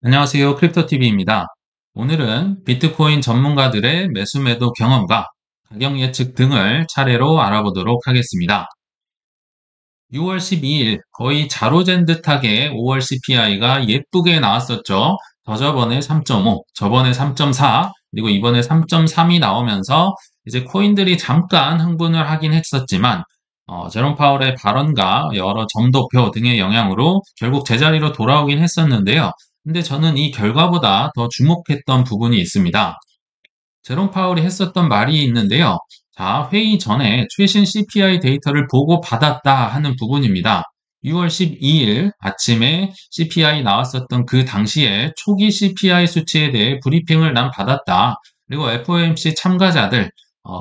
안녕하세요. 크립토TV입니다. 오늘은 비트코인 전문가들의 매수 매도 경험과 가격 예측 등을 차례로 알아보도록 하겠습니다. 6월 12일 거의 자로잰 듯하게 5월 CPI가 예쁘게 나왔었죠. 저번에 3.5, 저번에 3.4, 그리고 이번에 3.3이 나오면서 이제 코인들이 잠깐 흥분을 하긴 했었지만 제롬 파월의 발언과 여러 점도표 등의 영향으로 결국 제자리로 돌아오긴 했었는데요. 근데 저는 이 결과보다 더 주목했던 부분이 있습니다. 제롬 파월이 했었던 말이 있는데요. 자, 회의 전에 최신 CPI 데이터를 보고 받았다 하는 부분입니다. 6월 12일 아침에 CPI 나왔었던 그 당시에 초기 CPI 수치에 대해 브리핑을 난 받았다. 그리고 FOMC 참가자들,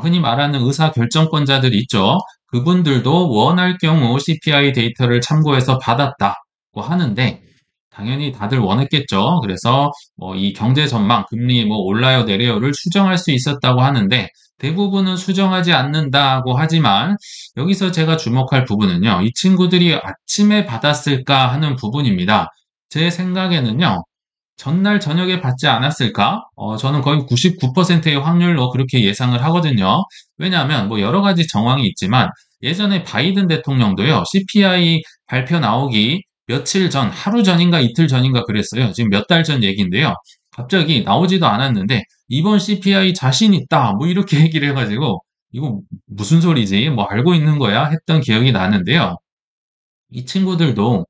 흔히 말하는 의사결정권자들 있죠. 그분들도 원할 경우 CPI 데이터를 참고해서 받았다고 하는데 당연히 다들 원했겠죠. 그래서 이 경제 전망, 금리 올라요 내려요를 수정할 수 있었다고 하는데 대부분은 수정하지 않는다고 하지만 여기서 제가 주목할 부분은요. 이 친구들이 아침에 받았을까 하는 부분입니다. 제 생각에는요. 전날 저녁에 받지 않았을까? 저는 거의 99%의 확률로 그렇게 예상을 하거든요. 왜냐하면 여러 가지 정황이 있지만 예전에 바이든 대통령도요, CPI 발표 나오기 며칠 전, 하루 전인가 이틀 전인가 그랬어요. 지금 몇 달 전 얘기인데요. 갑자기 나오지도 않았는데 이번 CPI 자신 있다, 이렇게 얘기를 해가지고 이거 무슨 소리지? 알고 있는 거야? 했던 기억이 나는데요. 이 친구들도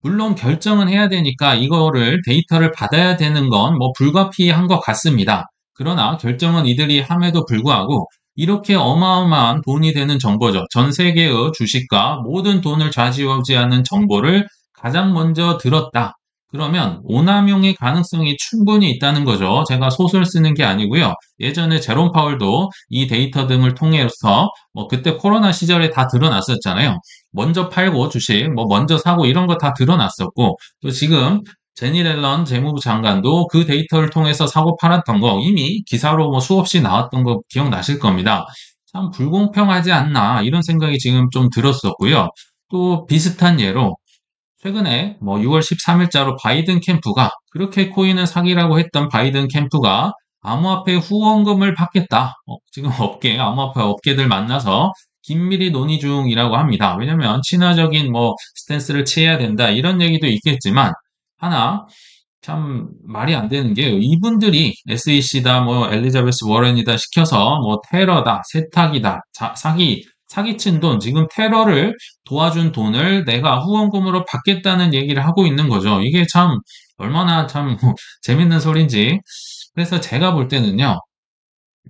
물론 결정은 해야 되니까 이거를 데이터를 받아야 되는 건 불가피한 것 같습니다. 그러나 결정은 이들이 함에도 불구하고 이렇게 어마어마한 돈이 되는 정보죠. 전 세계의 주식과 모든 돈을 좌지우지하는 정보를 가장 먼저 들었다. 그러면 오남용의 가능성이 충분히 있다는 거죠. 제가 소설 쓰는 게 아니고요. 예전에 제롬 파월도 이 데이터 등을 통해서 그때 코로나 시절에 다 드러났었잖아요. 먼저 팔고 주식, 먼저 사고 이런 거 다 드러났었고, 또 지금 제니 렐런 재무부 장관도 그 데이터를 통해서 사고 팔았던 거 이미 기사로 수없이 나왔던 거 기억나실 겁니다. 참 불공평하지 않나 이런 생각이 지금 좀 들었었고요. 또 비슷한 예로 최근에 6월 13일자로 바이든 캠프가 그렇게 코인은 사기라고 했던 바이든 캠프가 암호화폐 후원금을 받겠다. 지금 암호화폐 업계들 만나서 긴밀히 논의 중이라고 합니다. 왜냐면 친화적인 스탠스를 취해야 된다 이런 얘기도 있겠지만 하나 참 말이 안 되는 게 이분들이 SEC다 엘리자베스 워렌이다 시켜서 테러다 세탁이다 사기친 돈 지금 테러를 도와준 돈을 내가 후원금으로 받겠다는 얘기를 하고 있는 거죠. 이게 참 얼마나 참 재밌는 소린지. 그래서 제가 볼 때는요.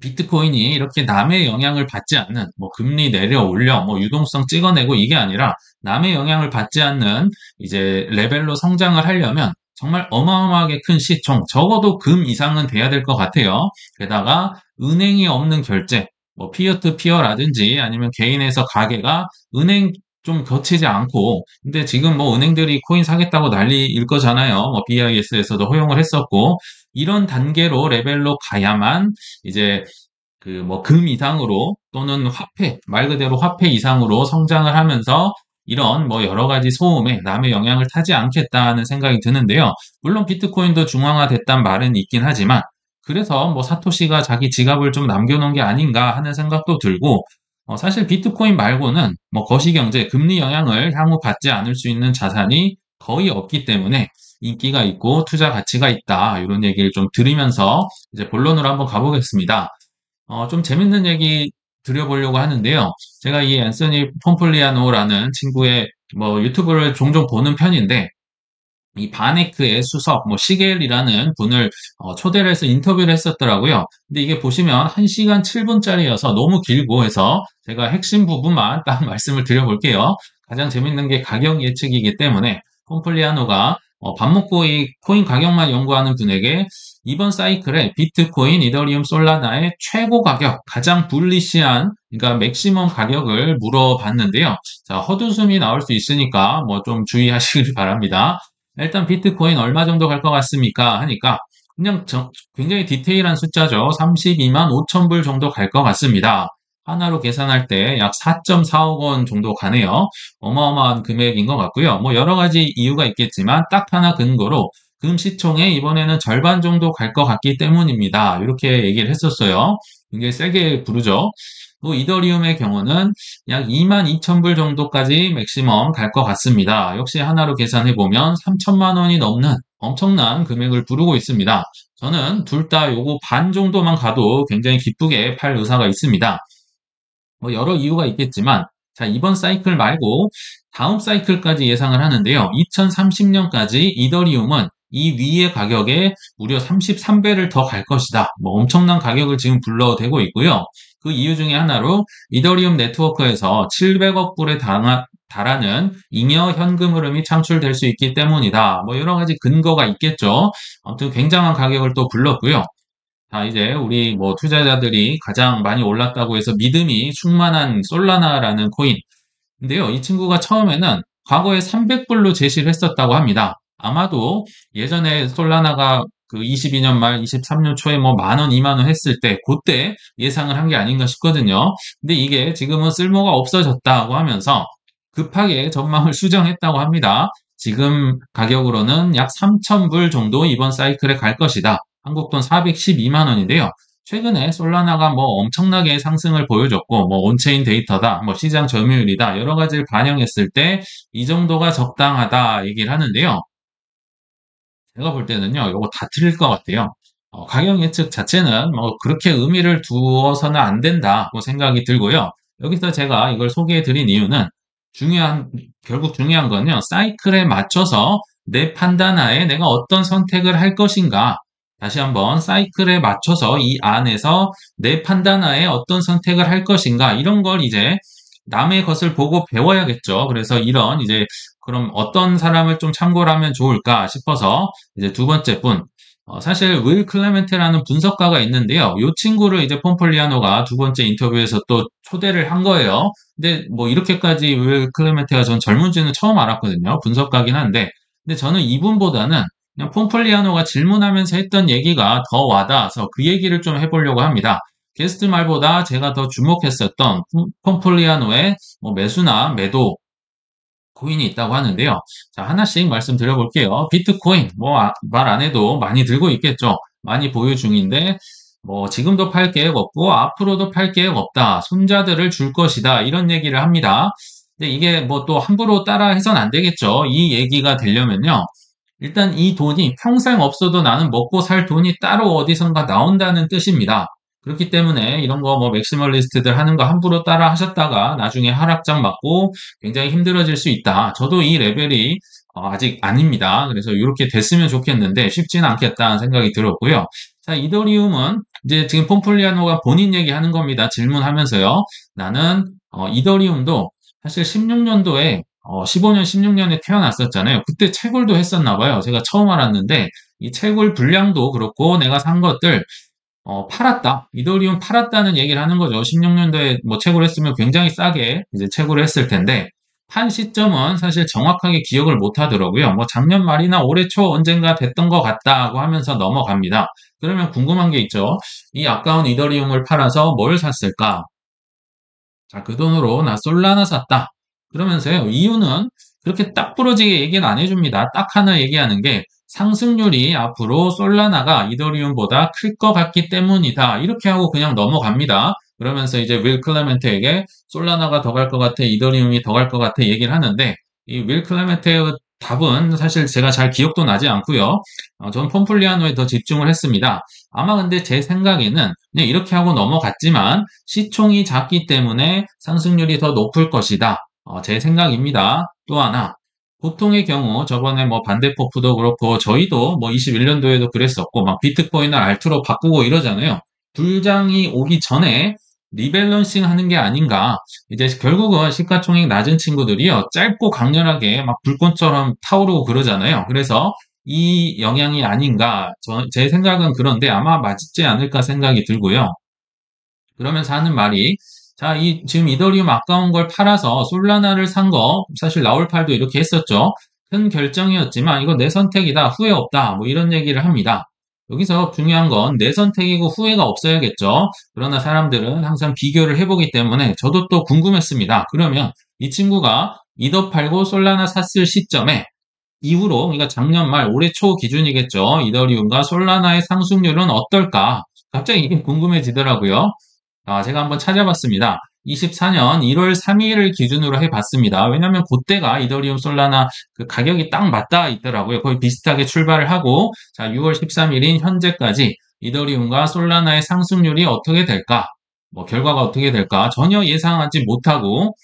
비트코인이 이렇게 남의 영향을 받지 않는 금리 내려 올려 유동성 찍어내고 이게 아니라 남의 영향을 받지 않는 이제 레벨로 성장을 하려면 정말 어마어마하게 큰 시총 적어도 금 이상은 돼야 될 것 같아요. 게다가 은행이 없는 결제 피어 투 피어라든지 아니면 개인에서 가게가 은행 좀 거치지 않고 근데 지금 은행들이 코인 사겠다고 난리일 거잖아요. BIS에서도 허용을 했었고 이런 단계로 레벨로 가야만 이제 금 이상으로 또는 화폐, 말 그대로 화폐 이상으로 성장을 하면서 이런 여러 가지 소음에 남의 영향을 타지 않겠다는 생각이 드는데요. 물론 비트코인도 중앙화됐단 말은 있긴 하지만 그래서 사토시가 자기 지갑을 좀 남겨놓은 게 아닌가 하는 생각도 들고 사실 비트코인 말고는 거시경제, 금리 영향을 향후 받지 않을 수 있는 자산이 거의 없기 때문에 인기가 있고 투자 가치가 있다. 이런 얘기를 좀 드리면서 이제 본론으로 한번 가보겠습니다. 좀 재밌는 얘기 드려보려고 하는데요. 제가 이 앤서니 폼플리아노라는 친구의 유튜브를 종종 보는 편인데, 이 바네크의 수석, 시겔이라는 분을 초대를 해서 인터뷰를 했었더라고요. 근데 이게 보시면 1시간 7분짜리여서 너무 길고 해서 제가 핵심 부분만 딱 말씀을 드려볼게요. 가장 재밌는 게 가격 예측이기 때문에 폼플리아노가 밥 먹고 이 코인 가격만 연구하는 분에게 이번 사이클에 비트코인, 이더리움, 솔라나의 최고 가격, 가장 불리시한, 그러니까 맥시멈 가격을 물어봤는데요. 자, 헛웃음이 나올 수 있으니까 좀 주의하시길 바랍니다. 일단 비트코인 얼마 정도 갈 것 같습니까? 하니까 그냥 굉장히 디테일한 숫자죠. 32만 5천 불 정도 갈 것 같습니다. 하나로 계산할 때 약 4.4억 원 정도 가네요. 어마어마한 금액인 것 같고요. 여러 가지 이유가 있겠지만 딱 하나 근거로 금시총액 이번에는 절반 정도 갈 것 같기 때문입니다. 이렇게 얘기를 했었어요. 굉장히 세게 부르죠. 또 이더리움의 경우는 약 22,000불 정도까지 맥시멈 갈 것 같습니다. 역시 하나로 계산해 보면 3천만 원이 넘는 엄청난 금액을 부르고 있습니다. 저는 둘 다 요거 반 정도만 가도 굉장히 기쁘게 팔 의사가 있습니다. 뭐 여러 이유가 있겠지만, 자, 이번 사이클 말고 다음 사이클까지 예상을 하는데요. 2030년까지 이더리움은 이 위의 가격에 무려 33배를 더 갈 것이다. 뭐 엄청난 가격을 지금 불러대고 있고요. 그 이유 중에 하나로 이더리움 네트워크에서 700억 불에 달하는 잉여 현금 흐름이 창출될 수 있기 때문이다. 뭐 여러 가지 근거가 있겠죠. 아무튼 굉장한 가격을 또 불렀고요. 자, 이제 우리 뭐 투자자들이 가장 많이 올랐다고 해서 믿음이 충만한 솔라나라는 코인. 근데요, 이 친구가 처음에는 과거에 300불로 제시를 했었다고 합니다. 아마도 예전에 솔라나가 그 22년 말 23년 초에 뭐 만 원, 2만 원 했을 때 그때 예상을 한 게 아닌가 싶거든요. 근데 이게 지금은 쓸모가 없어졌다고 하면서 급하게 전망을 수정했다고 합니다. 지금 가격으로는 약 3,000불 정도 이번 사이클에 갈 것이다. 한국 돈 412만 원인데요. 최근에 솔라나가 뭐 엄청나게 상승을 보여줬고, 뭐 온체인 데이터다, 뭐 시장 점유율이다, 여러 가지를 반영했을 때 이 정도가 적당하다 얘기를 하는데요. 제가 볼 때는요, 이거 다 틀릴 것 같아요. 가격 예측 자체는 뭐 그렇게 의미를 두어서는 안 된다고 생각이 들고요. 여기서 제가 이걸 소개해 드린 이유는 중요한, 결국 중요한 건요, 사이클에 맞춰서 내 판단하에 내가 어떤 선택을 할 것인가. 다시 한번 사이클에 맞춰서 이 안에서 내 판단하에 어떤 선택을 할 것인가. 이런 걸 이제 남의 것을 보고 배워야겠죠. 그래서 이런 이제 그럼 어떤 사람을 좀 참고를 하면 좋을까 싶어서 이제 두 번째 분, 사실 윌 클레멘테라는 분석가가 있는데요. 이 친구를 이제 폼폴리아노가 두 번째 인터뷰에서 또 초대를 한 거예요. 근데 뭐 이렇게까지 윌 클레멘테가 전 젊은지는 처음 알았거든요. 분석가긴 한데, 근데 저는 이분보다는 그냥 폼폴리아노가 질문하면서 했던 얘기가 더 와닿아서 그 얘기를 좀 해보려고 합니다. 게스트 말보다 제가 더 주목했었던 폼폴리아노의 뭐 매수나 매도 코인이 있다고 하는데요. 자, 하나씩 말씀드려볼게요. 비트코인, 뭐, 말 안 해도 많이 들고 있겠죠. 많이 보유 중인데, 뭐, 지금도 팔 계획 없고, 앞으로도 팔 계획 없다. 손자들을 줄 것이다. 이런 얘기를 합니다. 근데 이게 뭐 또 함부로 따라 해선 안 되겠죠. 이 얘기가 되려면요. 일단 이 돈이 평생 없어도 나는 먹고 살 돈이 따로 어디선가 나온다는 뜻입니다. 그렇기 때문에 이런 거 뭐 맥시멀리스트들 하는 거 함부로 따라 하셨다가 나중에 하락장 맞고 굉장히 힘들어질 수 있다. 저도 이 레벨이 아직 아닙니다. 그래서 이렇게 됐으면 좋겠는데 쉽지는 않겠다는 생각이 들었고요. 자, 이더리움은 이제 지금 폼폴리아노가 본인 얘기하는 겁니다. 질문하면서요. 나는 이더리움도 사실 16년도에 15년, 16년에 태어났었잖아요. 그때 채굴도 했었나 봐요. 제가 처음 알았는데 이 채굴 분량도 그렇고 내가 산 것들 팔았다. 이더리움 팔았다는 얘기를 하는 거죠. 16년도에 뭐 채굴 했으면 굉장히 싸게 이제 채굴을 했을 텐데 판 시점은 사실 정확하게 기억을 못 하더라고요. 뭐 작년 말이나 올해 초 언젠가 됐던 것 같다고 하면서 넘어갑니다. 그러면 궁금한 게 있죠. 이 아까운 이더리움을 팔아서 뭘 샀을까? 자, 그 돈으로 나 솔라나 샀다. 그러면서요, 이유는 그렇게 딱 부러지게 얘기는 안 해줍니다. 딱 하나 얘기하는 게 상승률이 앞으로 솔라나가 이더리움보다 클 것 같기 때문이다. 이렇게 하고 그냥 넘어갑니다. 그러면서 이제 윌 클레멘트에게 솔라나가 더 갈 것 같아, 이더리움이 더 갈 것 같아 얘기를 하는데 이 윌 클레멘트의 답은 사실 제가 잘 기억도 나지 않고요. 전 폼플리아노에 더 집중을 했습니다. 아마 근데 제 생각에는 그냥 이렇게 하고 넘어갔지만 시총이 작기 때문에 상승률이 더 높을 것이다. 제 생각입니다. 또 하나, 보통의 경우 저번에 뭐 반대포프도 그렇고 저희도 뭐 21년도에도 그랬었고 막 비트코인을 알트로 바꾸고 이러잖아요. 불장이 오기 전에 리밸런싱 하는 게 아닌가. 이제 결국은 시가총액 낮은 친구들이요. 짧고 강렬하게 막 불꽃처럼 타오르고 그러잖아요. 그래서 이 영향이 아닌가. 제 생각은 그런데 아마 맞지 않을까 생각이 들고요. 그러면서 하는 말이, 자, 지금 이더리움 아까운 걸 팔아서 솔라나를 산 거, 사실 라울팔도 이렇게 했었죠. 큰 결정이었지만, 이거 내 선택이다, 후회 없다, 뭐 이런 얘기를 합니다. 여기서 중요한 건 내 선택이고 후회가 없어야겠죠. 그러나 사람들은 항상 비교를 해보기 때문에 저도 또 궁금했습니다. 그러면 이 친구가 이더 팔고 솔라나 샀을 시점에 이후로, 그러니까 작년 말, 올해 초 기준이겠죠. 이더리움과 솔라나의 상승률은 어떨까? 갑자기 이게 궁금해지더라고요. 제가 한번 찾아봤습니다. 24년 1월 3일을 기준으로 해봤습니다. 왜냐면 그때가 이더리움 솔라나 그 가격이 딱 맞닿아 있더라고요. 거의 비슷하게 출발을 하고, 자, 6월 13일인 현재까지 이더리움과 솔라나의 상승률이 어떻게 될까? 뭐, 결과가 어떻게 될까? 전혀 예상하지 못하고,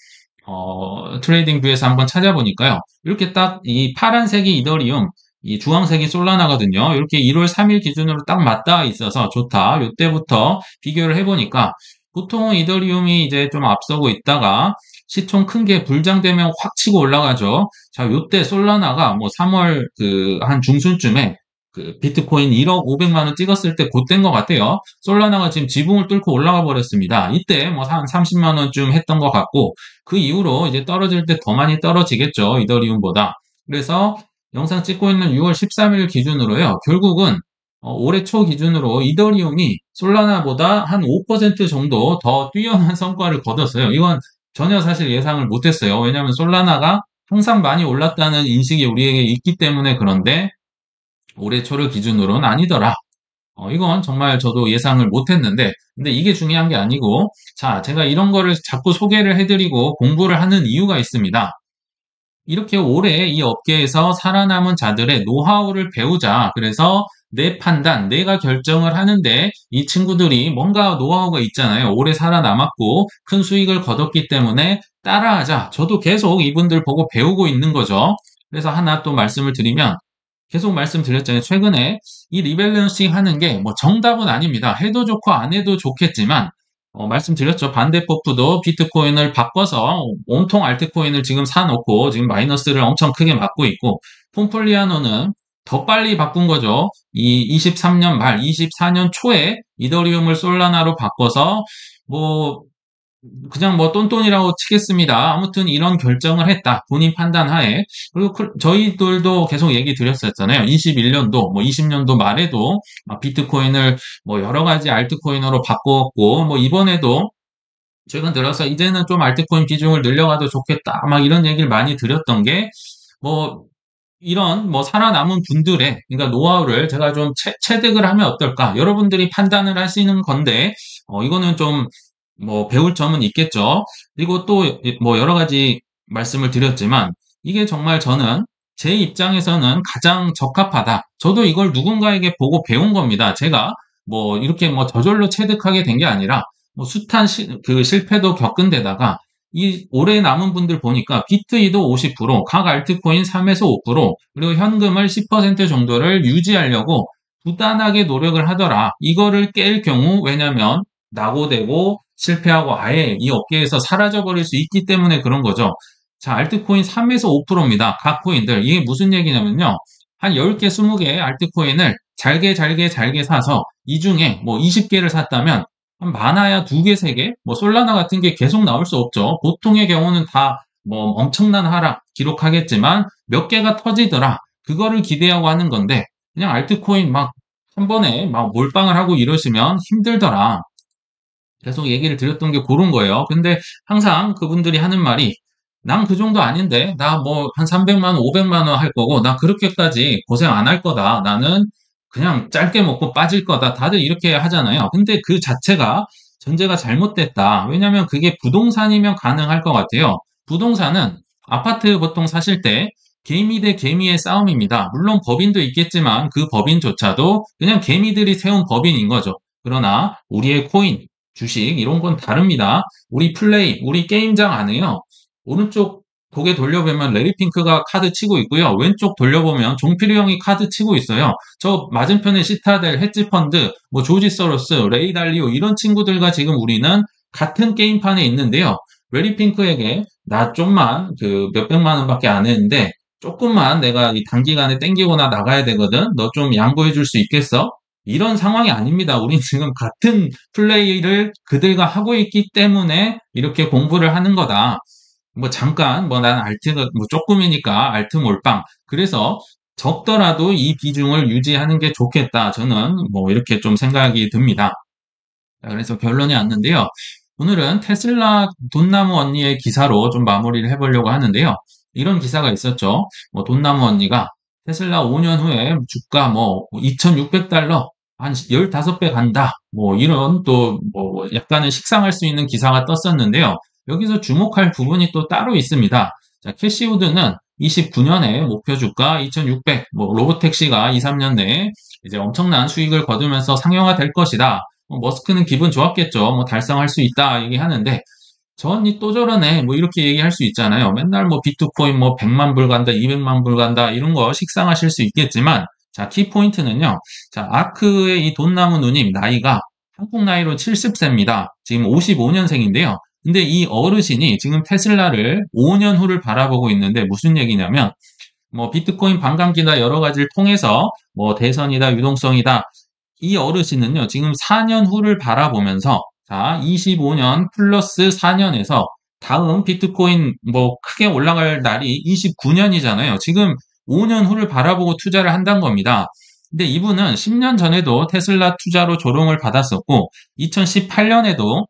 트레이딩 뷰에서 한번 찾아보니까요. 이렇게 딱 이 파란색이 이더리움, 이 주황색이 솔라나거든요. 이렇게 1월 3일 기준으로 딱 맞닿아 있어서 좋다. 이때부터 비교를 해보니까 보통은 이더리움이 이제 좀 앞서고 있다가 시총 큰 게 불장되면 확 치고 올라가죠. 자, 요때 솔라나가 뭐 3월 그 한 중순쯤에 그 비트코인 1억 500만 원 찍었을 때 그때인 것 같아요. 솔라나가 지금 지붕을 뚫고 올라가 버렸습니다. 이때 뭐 한 30만 원쯤 했던 것 같고 그 이후로 이제 떨어질 때 더 많이 떨어지겠죠. 이더리움보다. 그래서 영상 찍고 있는 6월 13일 기준으로요. 결국은 올해 초 기준으로 이더리움이 솔라나보다 한 5% 정도 더 뛰어난 성과를 거뒀어요. 이건 전혀 사실 예상을 못했어요. 왜냐하면 솔라나가 항상 많이 올랐다는 인식이 우리에게 있기 때문에 그런데 올해 초를 기준으로는 아니더라. 이건 정말 저도 예상을 못했는데, 근데 이게 중요한 게 아니고, 자, 제가 이런 거를 자꾸 소개를 해드리고 공부를 하는 이유가 있습니다. 이렇게 오래 이 업계에서 살아남은 자들의 노하우를 배우자. 그래서 내 판단, 내가 결정을 하는데 이 친구들이 뭔가 노하우가 있잖아요. 오래 살아남았고 큰 수익을 거뒀기 때문에 따라하자. 저도 계속 이분들 보고 배우고 있는 거죠. 그래서 하나 또 말씀을 드리면 계속 말씀드렸잖아요. 최근에 이 리밸런싱 하는 게 뭐 정답은 아닙니다. 해도 좋고 안 해도 좋겠지만 말씀드렸죠. 반대법도 비트코인을 바꿔서 온통 알트코인을 지금 사놓고 지금 마이너스를 엄청 크게 맞고 있고 폼플리아노는 더 빨리 바꾼 거죠. 이 23년 말, 24년 초에 이더리움을 솔라나로 바꿔서 뭐 그냥 뭐 똔똔이라고 치겠습니다. 아무튼 이런 결정을 했다. 본인 판단하에. 그리고 저희들도 계속 얘기 드렸었잖아요. 21년도, 뭐 20년도 말에도 비트코인을 뭐 여러 가지 알트코인으로 바꿨고, 뭐 이번에도 최근 들어서 이제는 좀 알트코인 비중을 늘려가도 좋겠다. 막 이런 얘기를 많이 드렸던 게, 뭐, 이런 뭐 살아남은 분들의 그러니까 노하우를 제가 좀 체득을 하면 어떨까? 여러분들이 판단을 하시는 건데 이거는 좀 뭐 배울 점은 있겠죠. 그리고 또 뭐 여러 가지 말씀을 드렸지만 이게 정말 저는 제 입장에서는 가장 적합하다. 저도 이걸 누군가에게 보고 배운 겁니다. 제가 뭐 이렇게 뭐 저절로 체득하게 된 게 아니라 뭐 숱한 그 실패도 겪은 데다가 이 올해 남은 분들 보니까 비트이도 50%, 각 알트코인 3에서 5%, 그리고 현금을 10% 정도를 유지하려고 부단하게 노력을 하더라. 이거를 깰 경우 왜냐면 낙오되고 실패하고 아예 이 업계에서 사라져 버릴 수 있기 때문에 그런 거죠. 자, 알트코인 3에서 5%입니다. 각 코인들. 이게 무슨 얘기냐면요. 한 10개, 20개 알트코인을 잘게 사서 이 중에 뭐 20개를 샀다면 한 많아야 2개, 3개? 뭐 솔라나 같은 게 계속 나올 수 없죠. 보통의 경우는 다 뭐 엄청난 하락 기록하겠지만 몇 개가 터지더라. 그거를 기대하고 하는 건데 그냥 알트코인 막 한 번에 막 몰빵을 하고 이러시면 힘들더라. 계속 얘기를 드렸던 게 그런 거예요. 근데 항상 그분들이 하는 말이 난 그 정도 아닌데 나 뭐 한 300만 원, 500만 원 할 거고 나 그렇게까지 고생 안 할 거다. 나는 그냥 짧게 먹고 빠질 거다. 다들 이렇게 하잖아요. 근데 그 자체가 전제가 잘못됐다. 왜냐하면 그게 부동산이면 가능할 것 같아요. 부동산은 아파트 보통 사실 때 개미 대 개미의 싸움입니다. 물론 법인도 있겠지만 그 법인조차도 그냥 개미들이 세운 법인인 거죠. 그러나 우리의 코인, 주식 이런 건 다릅니다. 우리 플레이, 우리 게임장 안에요. 오른쪽 고개 돌려보면 레리 핑크가 카드 치고 있고요. 왼쪽 돌려보면 종필이 형이 카드 치고 있어요. 저 맞은편에 시타델, 헤지펀드, 뭐 조지 서로스, 레이 달리오 이런 친구들과 지금 우리는 같은 게임판에 있는데요. 레리 핑크에게 나 좀만 그 몇백만 원밖에 안 했는데 조금만 내가 이 단기간에 땡기거나 나가야 되거든. 너 좀 양보해 줄 수 있겠어? 이런 상황이 아닙니다. 우린 지금 같은 플레이를 그들과 하고 있기 때문에 이렇게 공부를 하는 거다. 뭐 잠깐 뭐 나는 알트가 뭐 조금이니까 알트 몰빵. 그래서 적더라도 이 비중을 유지하는 게 좋겠다. 저는 뭐 이렇게 좀 생각이 듭니다. 자, 그래서 결론이 왔는데요. 오늘은 테슬라 돈나무 언니의 기사로 좀 마무리를 해보려고 하는데요. 이런 기사가 있었죠. 뭐 돈나무 언니가 테슬라 5년 후에 주가 뭐 $2,600 한 15배 간다. 뭐 이런 또 뭐 약간은 식상할 수 있는 기사가 떴었는데요. 여기서 주목할 부분이 또 따로 있습니다. 자, 캐시우드는 29년에 목표 주가 2,600, 뭐 로보택시가 2, 3년 내에 이제 엄청난 수익을 거두면서 상용화될 것이다. 머스크는 기분 좋았겠죠. 뭐 달성할 수 있다 얘기하는데 저 언니 또 저러네. 뭐 이렇게 얘기할 수 있잖아요. 맨날 뭐 비트코인 뭐 100만 불 간다, 200만 불 간다 이런 거 식상하실 수 있겠지만 자, 키포인트는요. 자, 아크의 이 돈나무 누님 나이가 한국 나이로 70세입니다. 지금 55년생인데요. 근데 이 어르신이 지금 테슬라를 5년 후를 바라보고 있는데 무슨 얘기냐면 뭐 비트코인 반감기나 여러 가지를 통해서 뭐 대선이다, 유동성이다. 이 어르신은요, 지금 4년 후를 바라보면서 자, 25년 플러스 4년에서 다음 비트코인 뭐 크게 올라갈 날이 29년이잖아요. 지금 5년 후를 바라보고 투자를 한다는 겁니다. 근데 이분은 10년 전에도 테슬라 투자로 조롱을 받았었고 2018년에도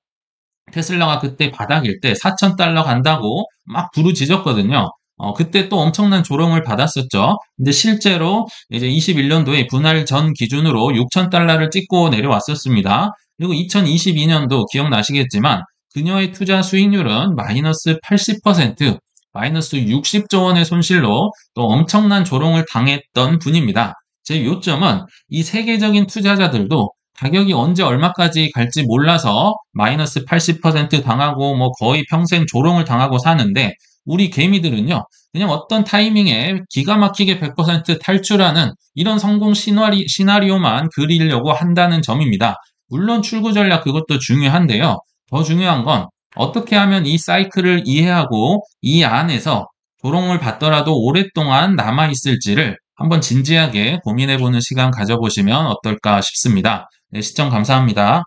테슬라가 그때 바닥일 때 4,000달러 간다고 막 부르짖었거든요. 그때 또 엄청난 조롱을 받았었죠. 근데 실제로 이제 21년도에 분할 전 기준으로 6,000달러를 찍고 내려왔었습니다. 그리고 2022년도 기억나시겠지만 그녀의 투자 수익률은 마이너스 80%, 마이너스 60조 원의 손실로 또 엄청난 조롱을 당했던 분입니다. 제 요점은 이 세계적인 투자자들도 가격이 언제 얼마까지 갈지 몰라서 마이너스 80% 당하고 뭐 거의 평생 조롱을 당하고 사는데 우리 개미들은요, 그냥 어떤 타이밍에 기가 막히게 100% 탈출하는 이런 성공 시나리오만 그리려고 한다는 점입니다. 물론 출구 전략 그것도 중요한데요. 더 중요한 건 어떻게 하면 이 사이클을 이해하고 이 안에서 조롱을 받더라도 오랫동안 남아있을지를 한번 진지하게 고민해보는 시간 가져보시면 어떨까 싶습니다. 네, 시청 감사합니다.